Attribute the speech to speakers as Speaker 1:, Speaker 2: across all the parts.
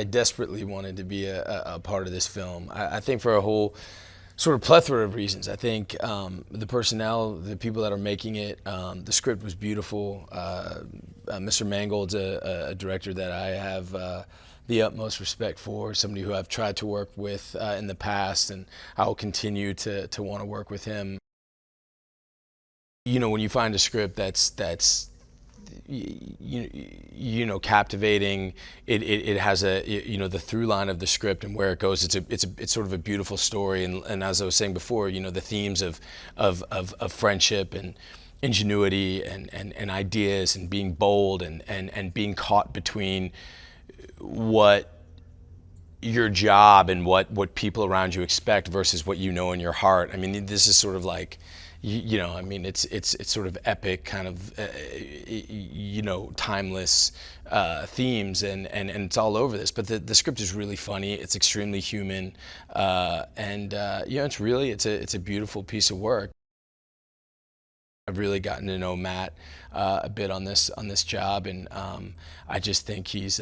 Speaker 1: desperately wanted to be a part of this film. I think for a whole sort of plethora of reasons. I think the personnel, the people that are making it, the script was beautiful. Mr. Mangold's a director that I have the utmost respect for, somebody who I've tried to work with in the past, and I will continue to want to work with him. You know, when you find a script that's captivating, it has the through line of the script and where it goes. It's sort of a beautiful story, and as I was saying before, the themes of friendship and ingenuity and ideas and being bold and being caught between what your job and what people around you expect versus what you know in your heart. I mean, this is sort of like, I mean, it's sort of epic, kind of, timeless themes, and it's all over this. But the script is really funny. It's extremely human, it's a beautiful piece of work. I've really gotten to know Matt a bit on this job, and I just think he's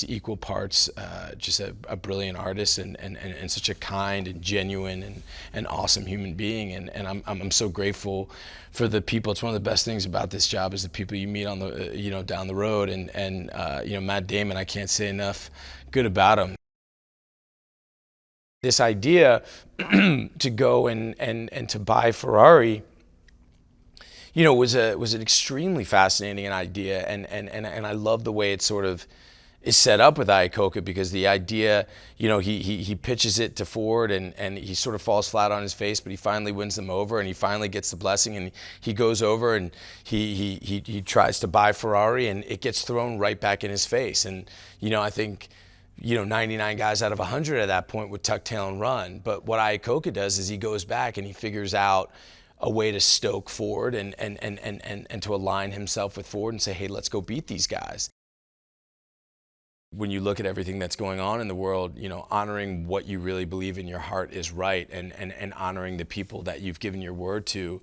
Speaker 1: equal parts just a brilliant artist and such a kind and genuine and awesome human being, and I'm so grateful for the people. It's one of the best things about this job is the people you meet on the down the road, and Matt Damon, I can't say enough good about him. This idea to go and to buy Ferrari, was an extremely fascinating idea, and I love the way it sort of is set up with Iacocca, because the idea, he pitches it to Ford and he sort of falls flat on his face, but he finally wins them over and he finally gets the blessing, and he goes over and he tries to buy Ferrari, and it gets thrown right back in his face. And I think 99 guys out of 100 at that point would tuck tail and run. But what Iacocca does is he goes back and he figures out a way to stoke Ford and to align himself with Ford and say, hey, let's go beat these guys. When you look at everything that's going on in the world, honoring what you really believe in your heart is right, and honoring the people that you've given your word to,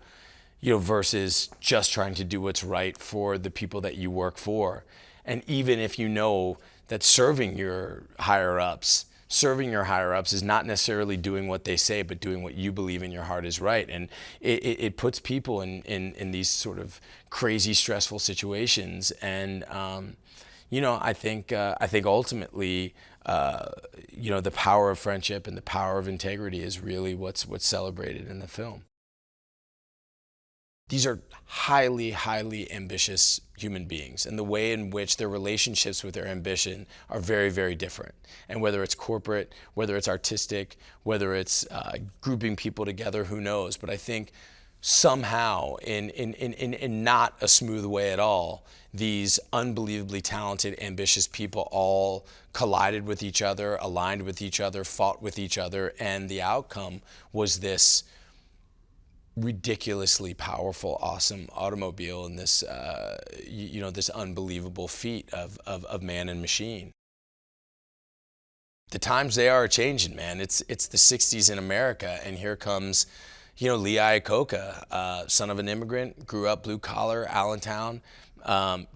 Speaker 1: versus just trying to do what's right for the people that you work for. And even if you know that serving your higher-ups is not necessarily doing what they say, but doing what you believe in your heart is right. And it puts people in these sort of crazy, stressful situations. And I think ultimately, the power of friendship and the power of integrity is really what's celebrated in the film. These are highly, highly ambitious human beings, and the way in which their relationships with their ambition are very, very different. And whether it's corporate, whether it's artistic, whether it's grouping people together, who knows? But I think somehow, in not a smooth way at all, these unbelievably talented, ambitious people all collided with each other, aligned with each other, fought with each other, and the outcome was this ridiculously powerful, awesome automobile, and this, this unbelievable feat of man and machine. The times they are changing, man. It's the 60s in America, and here comes, Lee Iacocca, son of an immigrant, grew up blue collar, Allentown,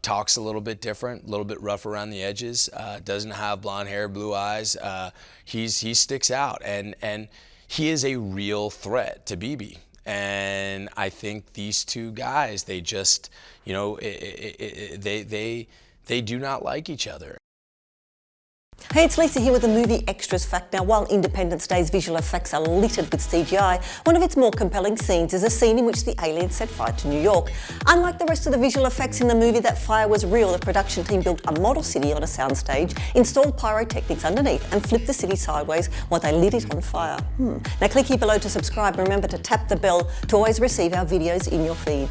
Speaker 1: talks a little bit different, a little bit rough around the edges, doesn't have blonde hair, blue eyes. He sticks out, and he is a real threat to BB. And I think these two guys, they just, they do not like each other.
Speaker 2: Hey, it's Lisa here with a movie extras fact. Now, while Independence Day's visual effects are littered with CGI, one of its more compelling scenes is a scene in which the aliens set fire to New York. Unlike the rest of the visual effects in the movie, that fire was real. The production team built a model city on a soundstage, installed pyrotechnics underneath, and flipped the city sideways while they lit it on fire. Now, click here below to subscribe, and remember to tap the bell to always receive our videos in your feed.